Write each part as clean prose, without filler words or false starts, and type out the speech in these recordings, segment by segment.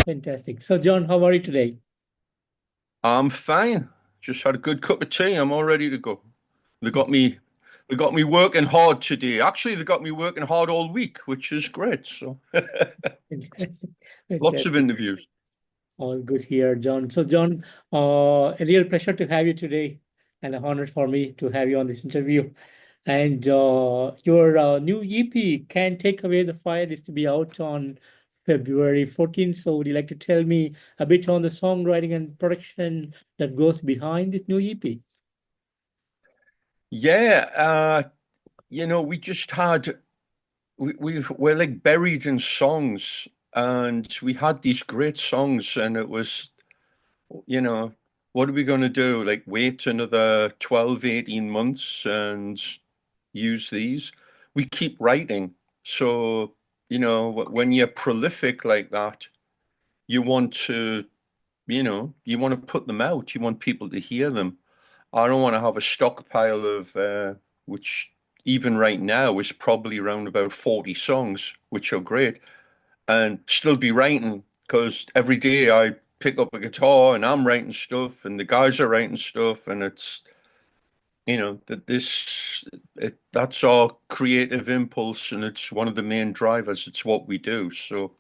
Fantastic. So, John, how are you today? I'm fine. Just had a good cup of tea. I'm all ready to go. They got me, they got me working hard today. Actually, they got me working hard all week, which is great. So Fantastic. lots of Fantastic. interviews. All good here, John. So, John, a real pleasure to have you today, and an honor for me to have you on this interview. And your new EP, Can't Take Away the Fire, is to be out on February 14th. So, would you like to tell me a bit on the songwriting and production that goes behind this new EP? Yeah, we just had we're like buried in songs, and we had these great songs, and it was, you know, what are we going to do? Like wait another 12, 18 months and use these? We keep writing. So, when you're prolific like that, you want to, you want to put them out. You want people to hear them. I don't want to have a stockpile of, which even right now is probably around about 40 songs, which are great, and still be writing because every day I pick up a guitar and I'm writing stuff and the guys are writing stuff and it's that's our creative impulse and it's one of the main drivers. It's what we do. So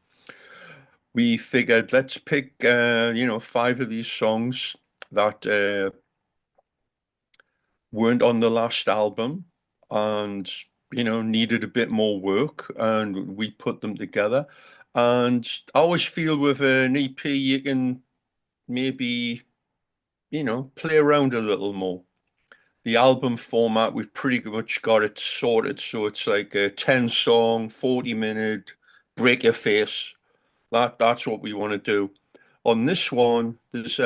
we figured let's pick five of these songs that weren't on the last album and needed a bit more work and we put them together. And I always feel with an EP you can maybe play around a little more. The album format, we've pretty much got it sorted. So it's like a 10 song, 40-minute, break your face. That's what we want to do. On this one, there's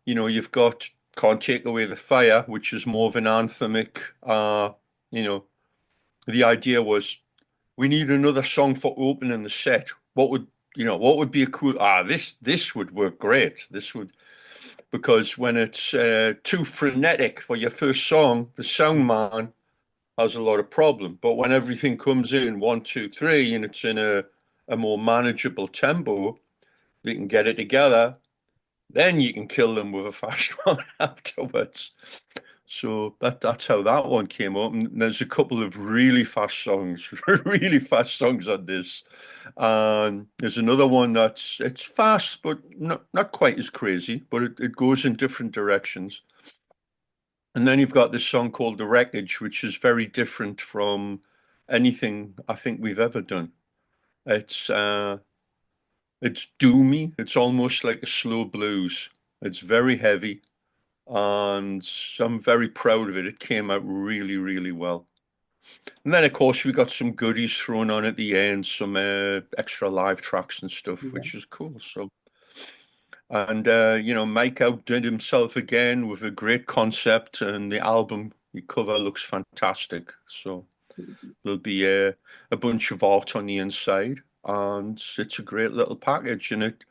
you've got Can't Take Away the Fire, which is more of an anthemic. You know, the idea was we need another song for opening the set. What would be a cool this would work great. This would because when it's too frenetic for your first song, the sound man has a lot of problem. But when everything comes in one, two, three, and it's in a more manageable tempo, they can get it together. Then you can kill them with a fast one afterwards. So that's how that one came up. And there's a couple of really fast songs, really fast songs on this. And there's another one it's fast, but not quite as crazy, but it goes in different directions. And then you've got this song called The Wreckage, which is very different from anything I think we've ever done. It's uh it's doomy. It's almost like a slow blues. It's very heavy, and I'm very proud of it. It came out really, really well. And then, of course, we got some goodies thrown on at the end, some extra live tracks and stuff, Yeah. which is cool. So, and Mike outdid himself again with a great concept, and the album the cover looks fantastic. So there'll be a bunch of art on the inside, and it's a great little package, and it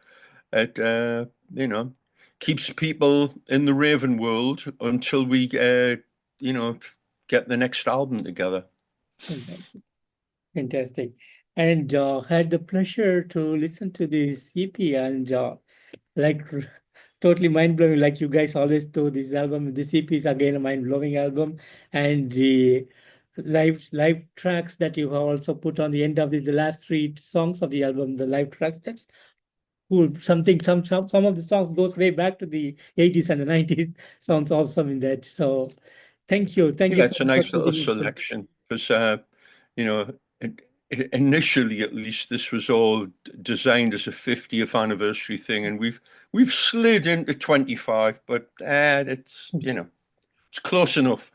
keeps people in the Raven world until we you know get the next album together. Fantastic. Fantastic. And had the pleasure to listen to this EP and like totally mind blowing. Like you guys always do, this album, this EP is again a mind blowing album, and the live tracks that you have also put on the end of the last three songs of the album, the live tracks. That's cool. Something some of the songs goes way back to the 80s and the 90s. Sounds awesome in that. So thank you Yeah, so it's a much for nice little choosing it. selection because you know initially at least this was all designed as a 50th anniversary thing, and we've slid into 25, but it's it's close enough.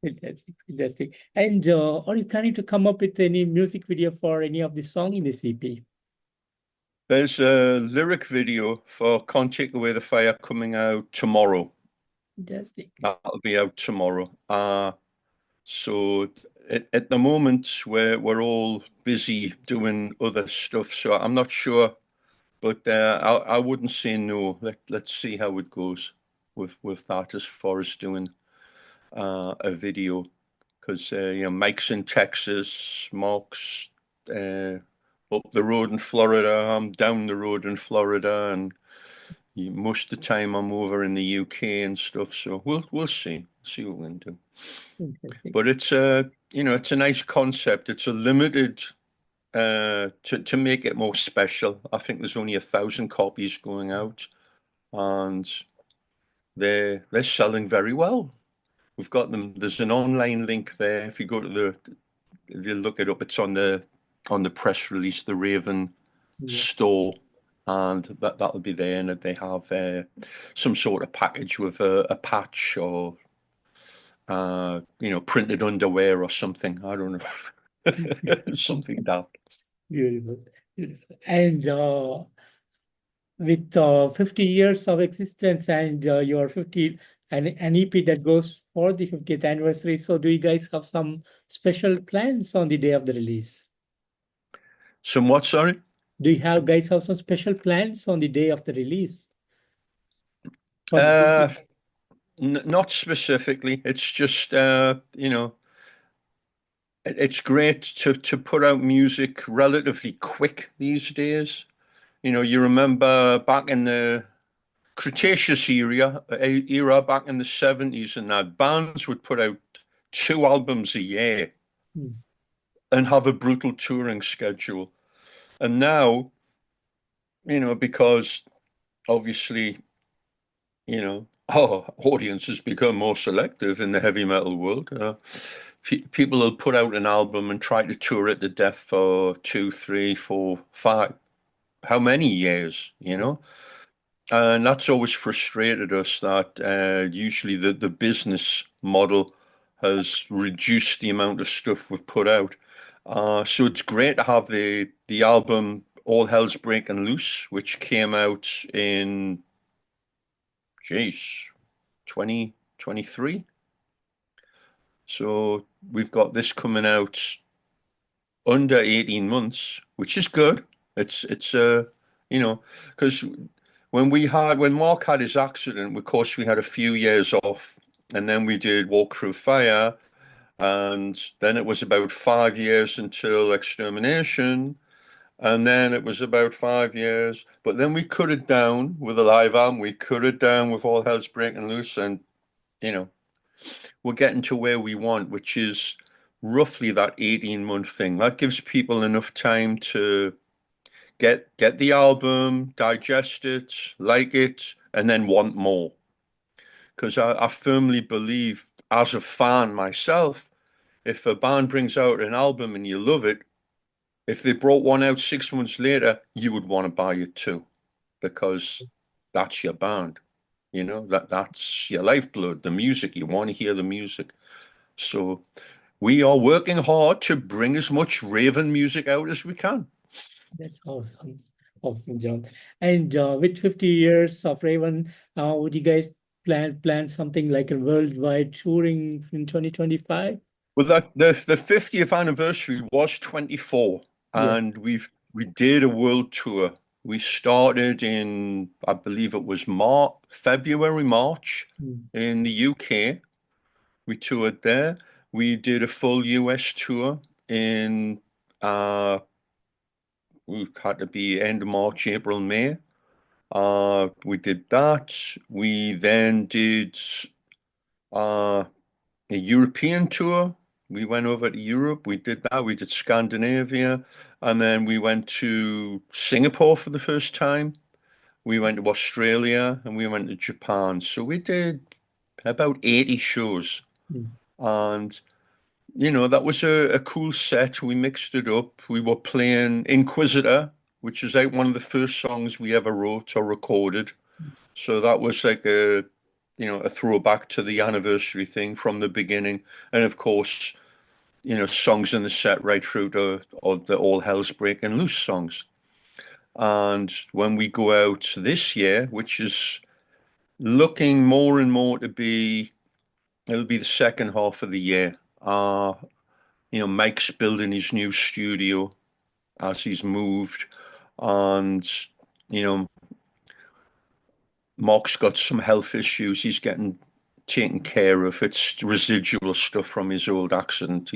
Fantastic, fantastic. And are you planning to come up with any music video for any of the song in the CP? There's a lyric video for Can't Take Away the Fire coming out tomorrow. Fantastic. That'll be out tomorrow. So at the moment we're all busy doing other stuff, so I'm not sure, but I wouldn't say no. Let's see how it goes with that as far as doing a video, because Mike's in Texas, Mark's uh, up the road in Florida, I'm down the road in Florida, and most of the time I'm over in the UK and stuff. So we'll see what we can do. Interesting. But it's it's a nice concept. It's a limited to make it more special. I think there's only 1,000 copies going out, and they're selling very well. We've got them. There's an online link there. If you go to you look it up. It's on the press release, the Raven Yeah. store, and that'll be there. And they have some sort of package with a patch or printed underwear or something. I don't know, something daft. Beautiful. Beautiful. And with 50 years of existence and your 50 and an EP that goes for the 50th anniversary. So do you guys have some special plans on the day of the release? Somewhat, sorry. Do you have guys have some special plans on the day of the release for the Uh, CD? Not specifically. It's just it's great to put out music relatively quick these days. You remember back in the Cretaceous era back in the 70s and that bands would put out 2 albums a year Hmm. and have a brutal touring schedule. And now, because obviously, our audience has become more selective in the heavy metal world. People will put out an album and try to tour it to death for 2, 3, 4, 5, how many years, And that's always frustrated us that usually the business model has reduced the amount of stuff we've put out. So it's great to have the album All Hell's Breaking Loose, which came out in, geez, 2023. So we've got this coming out under 18 months, which is good. It's because when Mark had his accident, of course we had a few years off, and then we did Walk Through Fire, and then it was about 5 years until Extermination, and then it was about 5 years, but then we cut it down with a live album, we cut it down with All Hell's Breaking Loose, and you know, we're getting to where we want, which is roughly that 18-month thing. That gives people enough time to get the album, digest it, like it, and then want more. Because I firmly believe, as a fan myself, if a band brings out an album and you love it, if they brought one out 6 months later, you would want to buy it too, because that's your band. That's your lifeblood, the music. You want to hear the music. So we are working hard to bring as much Raven music out as we can. That's awesome. Awesome, John. And with 50 years of Raven, would you guys plan something like a worldwide touring in 2025? Well, the 50th anniversary was 24, Yeah. and we did a world tour. We started in, I believe it was February, March Mm. in the UK. We toured there. We did a full US tour in we had to be end of March, April, May. We did that. We then did uh, a European tour. We went over to Europe. We did that. We did Scandinavia. And then we went to Singapore for the first time. We went to Australia and we went to Japan. So we did about 80 shows. Mm. And, that was a cool set. We mixed it up. We were playing Inquisitor, which is like one of the first songs we ever wrote or recorded. So that was like a throwback to the anniversary thing from the beginning. And of course, songs in the set right through to the All Hell's Breaking Loose songs. And when we go out this year, which is looking more and more to it'll be the second half of the year. Mike's building his new studio as he's moved. And, you know, Mark's got some health issues. He's getting taken care of. It's residual stuff from his old accident.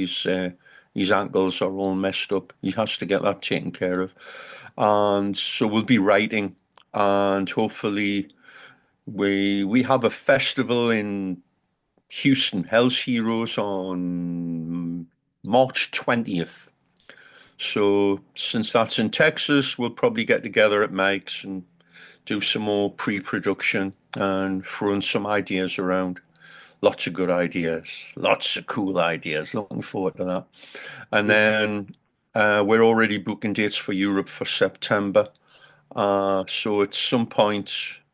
His ankles are all messed up. He has to get that taken care of. And so we'll be writing, and hopefully we have a festival in Houston, Hell's Heroes, on March 20th. So since that's in Texas, we'll probably get together at Mike's and do some more pre-production and throwing some ideas around. Lots of good ideas, lots of cool ideas. Looking forward to that. And Yeah. then we're already booking dates for Europe for September. So at some point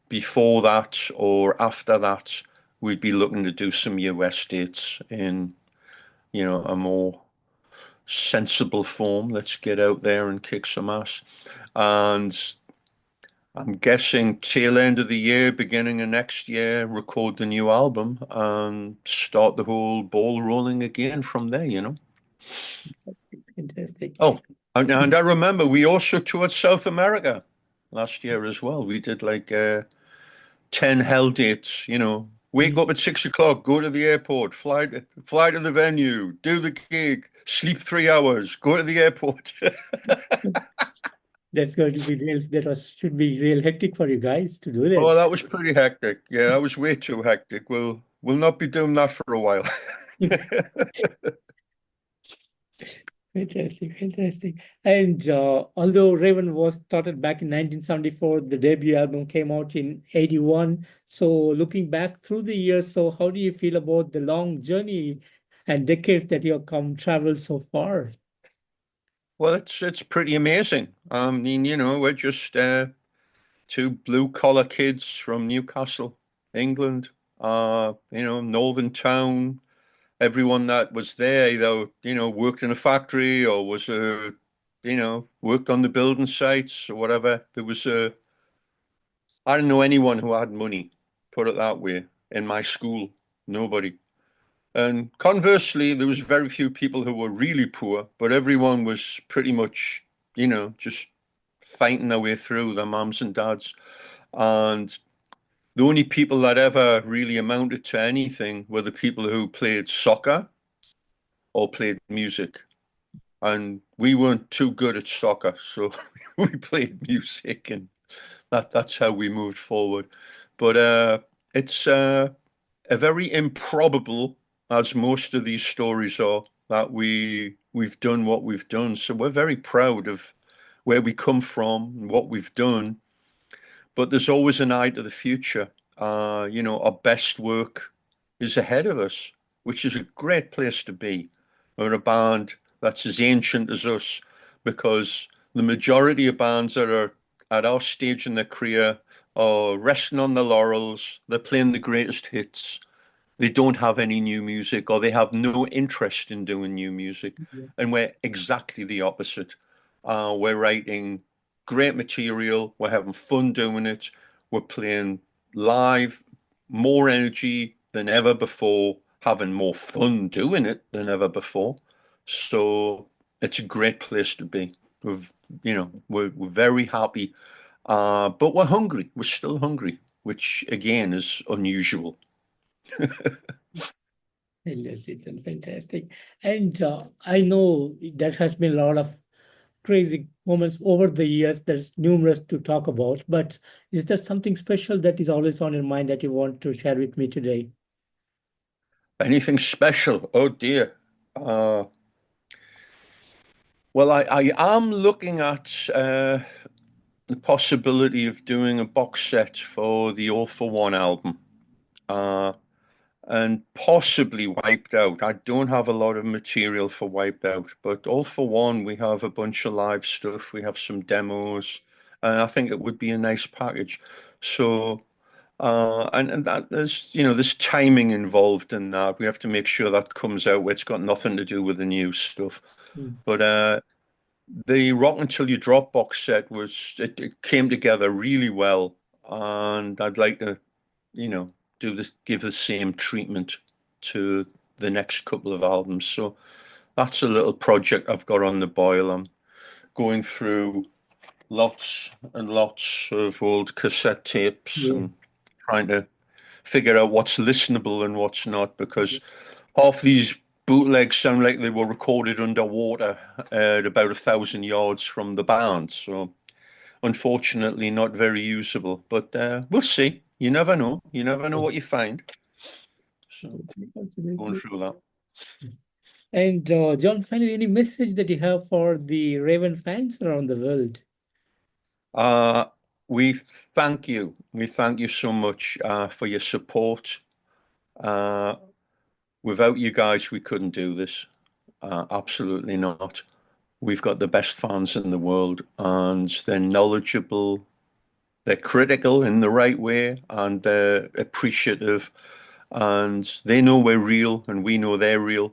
before that or after that, we'd be looking to do some US dates in, a more sensible form. Let's get out there and kick some ass. And I'm guessing tail end of the year, beginning of next year, record the new album and start the whole ball rolling again from there. Fantastic. Oh, and I remember we also toured South America last year as well. We did like 10 hell dates. Wake Mm. up at 6 o'clock, go to the airport, fly to the venue, do the gig, sleep 3 hours, go to the airport. That's going to be real. Should be real hectic for you guys to do Oh, that. that was pretty hectic. Yeah, that was way too hectic. We'll not be doing that for a while. Fantastic, fantastic. And although Raven was started back in 1974, the debut album came out in 81. So looking back through the years, so how do you feel about the long journey and decades that you have come traveled so far? Well, it's pretty amazing. I mean, we're just two blue collar kids from Newcastle, England. Northern town. Everyone that was there either, worked in a factory or was worked on the building sites or whatever. I didn't know anyone who had money, put it that way, in my school. Nobody. And conversely, there was very few people who were really poor, but everyone was pretty much, just fighting their way through, their mums and dads. And the only people that ever really amounted to anything were the people who played soccer or played music. And we weren't too good at soccer, so we played music, and that's how we moved forward. But it's a very improbable, as most of these stories are, that we've done what we've done. So we're very proud of where we come from and what we've done. But there's always an eye to the future. Our best work is ahead of us, which is a great place to be. We're a band that's as ancient as us, because the majority of bands that are at our stage in their career are resting on their laurels. They're playing the greatest hits. They don't have any new music, or they have no interest in doing new music. Yeah. And we're exactly the opposite. We're writing great material. We're having fun doing it. We're playing live, more energy than ever before, having more fun doing it than ever before. So it's a great place to be. We're very happy, but we're hungry. We're still hungry, which again is unusual. It's fantastic. And I know there has been a lot of crazy moments over the years. There's numerous to talk about, but is there something special that is always on your mind that you want to share with me today? Anything special? Oh dear. Uh, well, I am looking at the possibility of doing a box set for the All for One album, uh, and possibly Wiped Out. I don't have a lot of material for Wiped Out, but All for One, we have a bunch of live stuff. We have some demos, and I think it would be a nice package. So. And that there's timing involved in that. We have to make sure that comes out where it's got nothing to do with the new stuff. Mm. But the Rock Until You Drop box set it came together really well, and I'd like to, you know, give the same treatment to the next couple of albums. So that's a little project I've got on the boil. I'm going through lots and lots of old cassette tapes Yeah. and trying to figure out what's listenable and what's not, because half these bootlegs sound like they were recorded underwater at about 1,000 yards from the band. So unfortunately, not very usable. But we'll see. You never know. You never know what you find. So Absolutely, going absolutely. through that. And John, finally, any message that you have for the Raven fans around the world? Uh, we thank you. We thank you so much for your support. Uh, Without you guys, we couldn't do this. Absolutely not. We've got the best fans in the world, and they're knowledgeable, they're critical in the right way, and they're appreciative, and they know we're real, and we know they're real.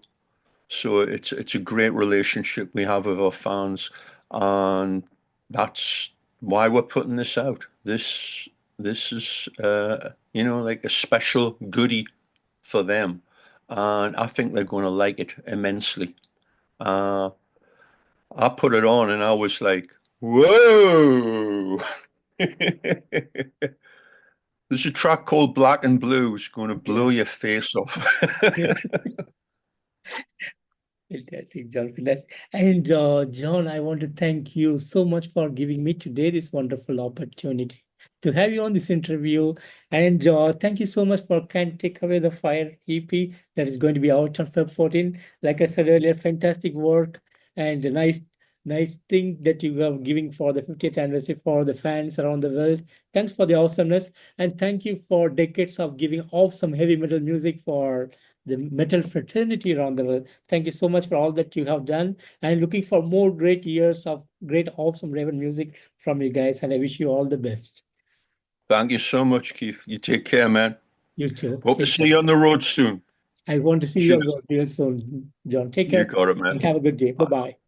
So it's a great relationship we have with our fans, and that's why we're putting this out. This is like a special goodie for them, and I think they're going to like it immensely. Uh, I put it on and I was like, whoa! There's a track called Black and Blue. It's going to blow Yeah. your face off. Fantastic, John. Fantastic. And John, I want to thank you so much for giving me today this wonderful opportunity to have you on this interview. And thank you so much for Can't Take Away the Fire EP that is going to be out on Feb 14. Like I said earlier, fantastic work and a nice thing that you are giving for the 50th anniversary for the fans around the world. Thanks for the awesomeness. And thank you for decades of giving awesome heavy metal music for the metal fraternity around the world. Thank you so much for all that you have done. And looking for more great years of great, awesome Raven music from you guys. And I wish you all the best. Thank you so much, Keith. You take care, man. You too. Hope to Take see care. you on the road soon. I want to see you Cheers. again real soon, John. Take You care got it, and man. have a good day. Bye bye.